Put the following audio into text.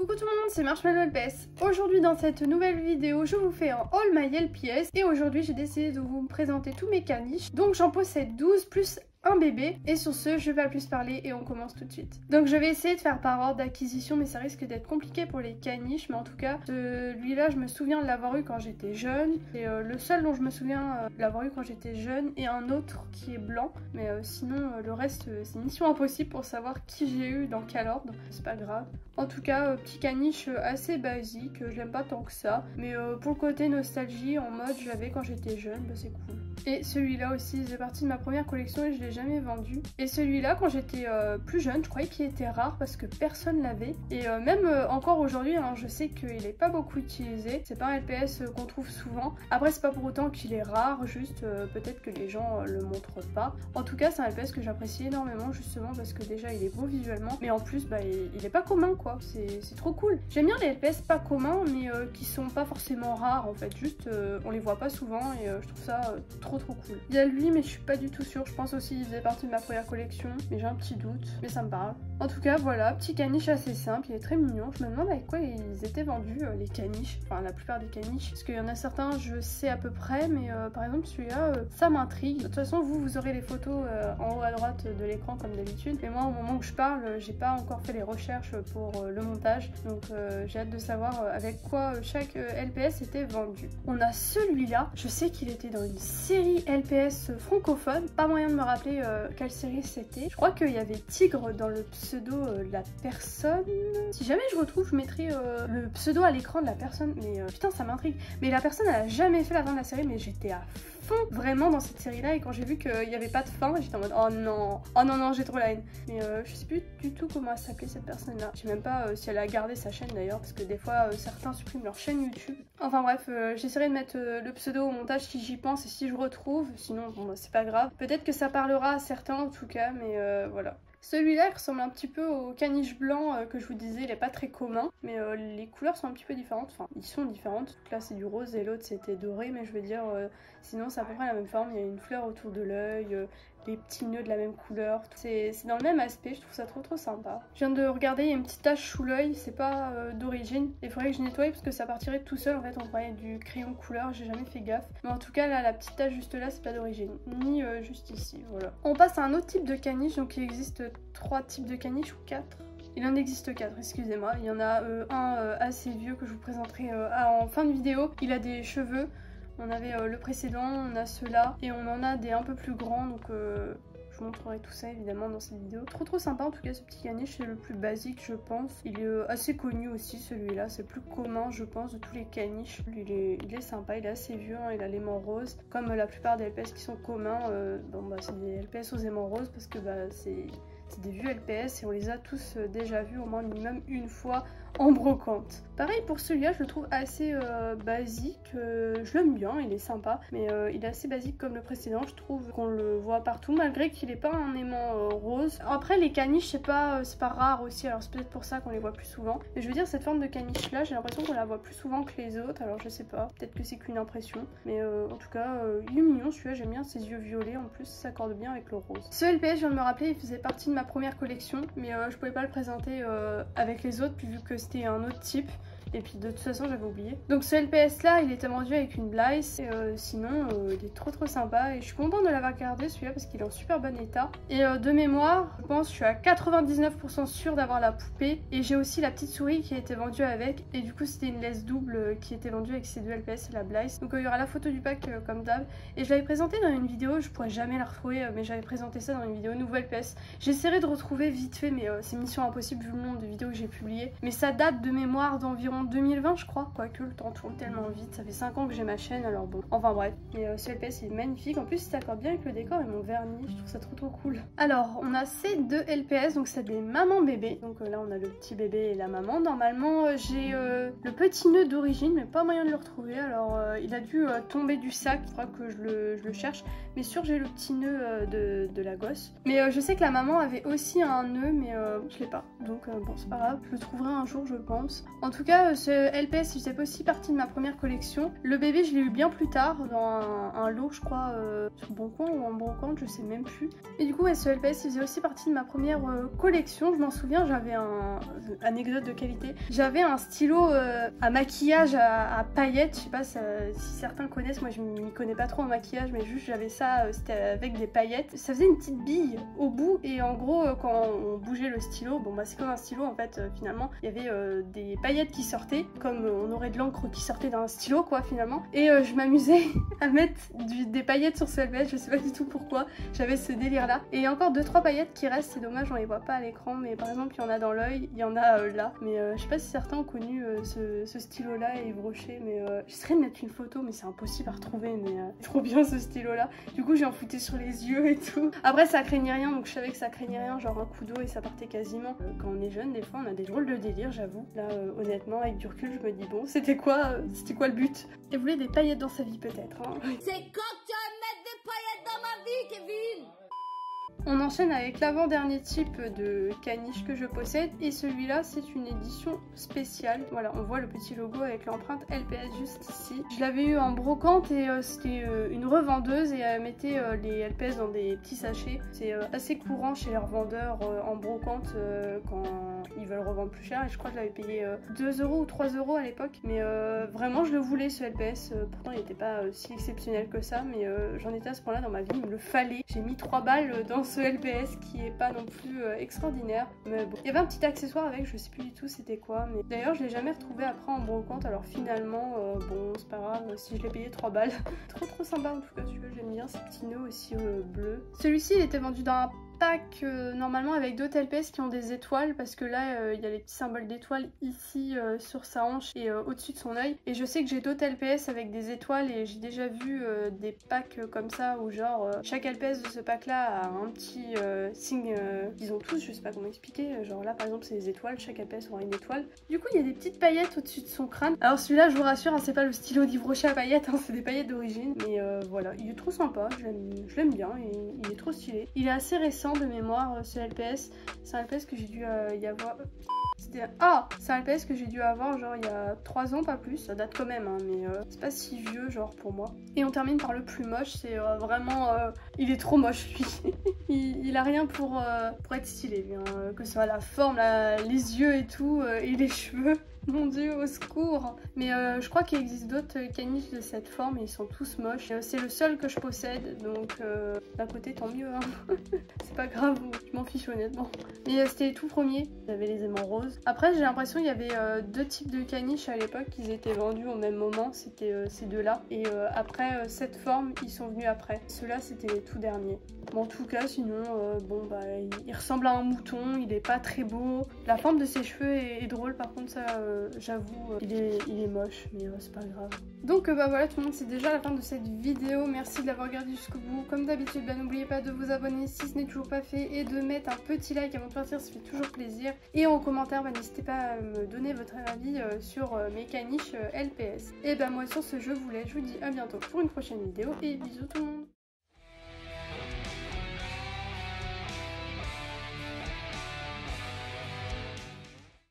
Coucou tout le monde, c'est Marshmallow LPS. Aujourd'hui dans cette nouvelle vidéo, je vous fais un haul my LPS et aujourd'hui j'ai décidé de vous présenter tous mes caniches. Donc j'en possède 12 plus un bébé et sur ce je vais pas plus parler et on commence tout de suite. Donc je vais essayer de faire par ordre d'acquisition mais ça risque d'être compliqué pour les caniches, mais en tout cas celui-là je me souviens de l'avoir eu quand j'étais jeune. C'est le seul dont je me souviens de l'avoir eu quand j'étais jeune et un autre qui est blanc, mais sinon le reste c'est mission impossible pour savoir qui j'ai eu dans quel ordre, c'est pas grave. En tout cas petit caniche assez basique, j'aime pas tant que ça, mais pour le côté nostalgie en mode je l'avais quand j'étais jeune, bah, c'est cool. Et celui-là aussi c'est partie de ma première collection et je l'ai jamais vendu. Et celui-là quand j'étais plus jeune je croyais qu'il était rare parce que personne l'avait et même encore aujourd'hui hein, je sais qu'il est pas beaucoup utilisé, c'est pas un LPS qu'on trouve souvent. Après c'est pas pour autant qu'il est rare, juste peut-être que les gens le montrent pas. En tout cas c'est un LPS que j'apprécie énormément justement parce que déjà il est beau visuellement mais en plus bah, il est pas commun quoi, c'est trop cool. J'aime bien les LPS pas communs mais qui sont pas forcément rares en fait, juste on les voit pas souvent et je trouve ça trop cool. Il y a lui mais je suis pas du tout sûre, je pense aussi il faisait partie de ma première collection mais j'ai un petit doute, mais ça me parle. En tout cas voilà, petit caniche assez simple, il est très mignon. Je me demande avec quoi ils étaient vendus les caniches, enfin la plupart des caniches, parce qu'il y en a certains je sais à peu près mais par exemple celui-là ça m'intrigue. De toute façon vous aurez les photos en haut à droite de l'écran comme d'habitude, mais moi au moment où je parle j'ai pas encore fait les recherches pour le montage, donc j'ai hâte de savoir avec quoi chaque LPS était vendu. On a celui-là, je sais qu'il était dans une série LPS francophone, pas moyen de me rappeler quelle série c'était. Je crois qu'il y avait Tigre dans le pseudo de la personne. Si jamais je retrouve, je mettrai le pseudo à l'écran de la personne, mais putain ça m'intrigue. Mais la personne elle a jamais fait la fin de la série, mais j'étais à fond vraiment dans cette série là et quand j'ai vu qu'il n'y avait pas de fin, j'étais en mode oh non j'ai trop la haine. Mais je sais plus du tout comment elle s'appelait cette personne là. Je sais même pas si elle a gardé sa chaîne d'ailleurs, parce que des fois certains suppriment leur chaîne YouTube. Enfin bref, j'essaierai de mettre le pseudo au montage si j'y pense et si je retrouve, sinon bon bah, c'est pas grave. Peut-être que ça parlera à certains en tout cas, mais voilà. Celui-là il ressemble un petit peu au caniche blanc que je vous disais, il est pas très commun, mais les couleurs sont un petit peu différentes, enfin ils sont différentes. Donc là c'est du rose et l'autre c'était doré, mais je veux dire sinon c'est à peu près la même forme, il y a une fleur autour de l'œil, les petits nœuds de la même couleur, c'est dans le même aspect, je trouve ça trop sympa. Je viens de regarder, il y a une petite tache sous l'œil, c'est pas d'origine, il faudrait que je nettoie parce que ça partirait tout seul en fait, on croyait du crayon couleur, j'ai jamais fait gaffe. Mais en tout cas là la petite tache juste là c'est pas d'origine, ni juste ici, voilà. On passe à un autre type de caniche, donc il existe 3 types de caniches ou 4. Il en existe 4, excusez-moi. Il y en a un assez vieux que je vous présenterai en fin de vidéo. Il a des cheveux. On avait le précédent, on a ceux-là. Et on en a des un peu plus grands. Donc je vous montrerai tout ça évidemment dans cette vidéo. Trop sympa en tout cas ce petit caniche. C'est le plus basique je pense. Il est assez connu aussi celui-là. C'est le plus commun je pense de tous les caniches. Il est sympa, il est assez vieux. Hein, il a l'aimant rose. Comme la plupart des LPS qui sont communs. Bon bah c'est des LPS aux aimants roses parce que bah c'est des vieux LPS et on les a tous déjà vus au moins minimum une fois en brocante. Pareil pour celui-là, je le trouve assez basique, je l'aime bien, il est sympa, mais il est assez basique comme le précédent, je trouve qu'on le voit partout malgré qu'il n'est pas un aimant rose. Après les caniches, c'est pas rare aussi, alors c'est peut-être pour ça qu'on les voit plus souvent, mais je veux dire cette forme de caniche là, j'ai l'impression qu'on la voit plus souvent que les autres, alors je sais pas, peut-être que c'est qu'une impression, mais en tout cas il est mignon celui-là, j'aime bien ses yeux violets, en plus ça s'accorde bien avec le rose. Ce LPS, je viens de me rappeler, il faisait partie de ma première collection, mais je pouvais pas le présenter avec les autres vu que c'était un autre type. Et puis de toute façon j'avais oublié. Donc ce LPS là il était vendu avec une Blaze et sinon il est trop sympa et je suis contente de l'avoir gardé celui-là parce qu'il est en super bon état. Et de mémoire je pense je suis à 99% sûre d'avoir la poupée et j'ai aussi la petite souris qui a été vendue avec et du coup c'était une laisse double qui était vendue avec ces deux LPS et la Blaze. Donc il y aura la photo du pack comme d'hab et je l'avais présenté dans une vidéo, je pourrais jamais la retrouver mais j'avais présenté ça dans une vidéo nouveau LPS. J'essaierai de retrouver vite fait mais c'est mission impossible vu le nombre de vidéos que j'ai publiées. Mais ça date de mémoire d'environ 2020 je crois, quoique le temps tourne tellement vite, ça fait 5 ans que j'ai ma chaîne alors bon, enfin bref, mais ce LPS est magnifique, en plus il s'accorde bien avec le décor et mon vernis, je trouve ça trop cool. Alors on a ces deux LPS, donc c'est des mamans bébés, donc là on a le petit bébé et la maman, normalement j'ai le petit nœud d'origine mais pas moyen de le retrouver, alors il a dû tomber du sac, il faudra que je le cherche, mais sûr j'ai le petit nœud de la gosse, mais je sais que la maman avait aussi un nœud mais je l'ai pas, donc bon c'est pas grave, je le trouverai un jour je pense. En tout cas cas, ce LPS il faisait aussi partie de ma première collection. Le bébé je l'ai eu bien plus tard dans un lot je crois sur Boncoin ou en brocante, je sais même plus. Et du coup ce LPS il faisait aussi partie de ma première collection. Je m'en souviens, j'avais un anecdote de qualité. J'avais un stylo à maquillage à paillettes. Je sais pas si certains connaissent, moi je m'y connais pas trop en maquillage, mais juste j'avais ça, c'était avec des paillettes. Ça faisait une petite bille au bout et en gros quand on bougeait le stylo, bon bah c'est comme un stylo en fait finalement, il y avait des paillettes qui sortaient, comme on aurait de l'encre qui sortait d'un stylo quoi finalement. Et je m'amusais à mettre des paillettes sur ce LPS, je sais pas du tout pourquoi, j'avais ce délire là. Et il y a encore 2-3 paillettes qui restent, c'est dommage on les voit pas à l'écran, mais par exemple il y en a dans l'œil, il y en a là. Mais je sais pas si certains ont connu ce stylo là et Yves Rocher, mais j'essaierai de mettre une photo mais c'est impossible à retrouver, mais trop bien ce stylo là. Du coup j'ai en foutais sur les yeux et tout. Après ça craignait rien, donc je savais que ça craignait rien, genre un coup d'eau et ça partait quasiment. Quand on est jeune des fois on a des drôles de délire j'avoue. Là honnêtement avec du recul je me dis bon c'était quoi le but. Et vous voulez des paillettes dans sa vie peut-être hein. C'est quand tu vas mettre des paillettes dans ma vie Kevin. On enchaîne avec l'avant-dernier type de caniche que je possède et celui-là c'est une édition spéciale. Voilà, on voit le petit logo avec l'empreinte LPS juste ici. Je l'avais eu en brocante et c'était une revendeuse et elle mettait les LPS dans des petits sachets. C'est assez courant chez les revendeurs en brocante quand ils veulent revendre plus cher et je crois que je l'avais payé 2 € ou 3 € à l'époque. Mais vraiment je le voulais ce LPS, pourtant il n'était pas si exceptionnel que ça, mais j'en étais à ce point-là dans ma vie, il me le fallait. J'ai mis 3 balles dans ce LPS qui est pas non plus extraordinaire, mais bon. Il y avait un petit accessoire avec, je sais plus du tout c'était quoi, mais d'ailleurs je l'ai jamais retrouvé après en brocante, alors finalement bon c'est pas grave si je l'ai payé 3 balles. Trop sympa en tout cas celui-là, j'aime bien ces petits nœuds aussi bleus. Celui-ci il était vendu dans un pack normalement avec d'autres LPS qui ont des étoiles, parce que là il y a les petits symboles d'étoiles ici sur sa hanche et au-dessus de son œil, et je sais que j'ai d'autres LPS avec des étoiles et j'ai déjà vu des packs comme ça où genre chaque LPS de ce pack là a un petit signe qu'ils ont tous, je sais pas comment expliquer, genre là par exemple c'est des étoiles, chaque LPS aura une étoile. Du coup il y a des petites paillettes au-dessus de son crâne. Alors celui-là je vous rassure hein, c'est pas le stylo d'Yves Rocher à paillettes, hein, c'est des paillettes d'origine, mais voilà, il est trop sympa, je l'aime bien, il est trop stylé. Il est assez récent de mémoire ce LPS, c'est un LPS que j'ai dû y avoir... c'est un LPS que j'ai dû avoir genre il y a 3 ans, pas plus, ça date quand même hein, mais c'est pas si vieux genre pour moi. Et on termine par le plus moche, c'est vraiment... il est trop moche lui. il a rien pour être stylé lui, hein, que ce soit la forme, les yeux et tout, et les cheveux. Mon dieu, au secours. Mais je crois qu'il existe d'autres caniches de cette forme et ils sont tous moches. C'est le seul que je possède, donc d'un côté tant mieux hein. C'est pas grave, je m'en fiche honnêtement. Mais c'était les tout premiers, j'avais les aimants roses. Après j'ai l'impression qu'il y avait 2 types de caniches à l'époque, ils étaient vendus au même moment, c'était ces deux-là. Et après cette forme, ils sont venus après. Ceux-là c'était les tout derniers. Bon en tout cas sinon, bon bah il ressemble à un mouton, il est pas très beau. La forme de ses cheveux est drôle par contre ça... j'avoue, il est moche, mais c'est pas grave. Donc bah voilà tout le monde, c'est déjà la fin de cette vidéo. Merci de l'avoir regardé jusqu'au bout. Comme d'habitude, bah, n'oubliez pas de vous abonner si ce n'est toujours pas fait et de mettre un petit like avant de partir, ça fait toujours plaisir. Et en commentaire, bah, n'hésitez pas à me donner votre avis sur mes caniches LPS. Et bah moi sur ce, je vous laisse, je vous dis à bientôt pour une prochaine vidéo et bisous tout le monde.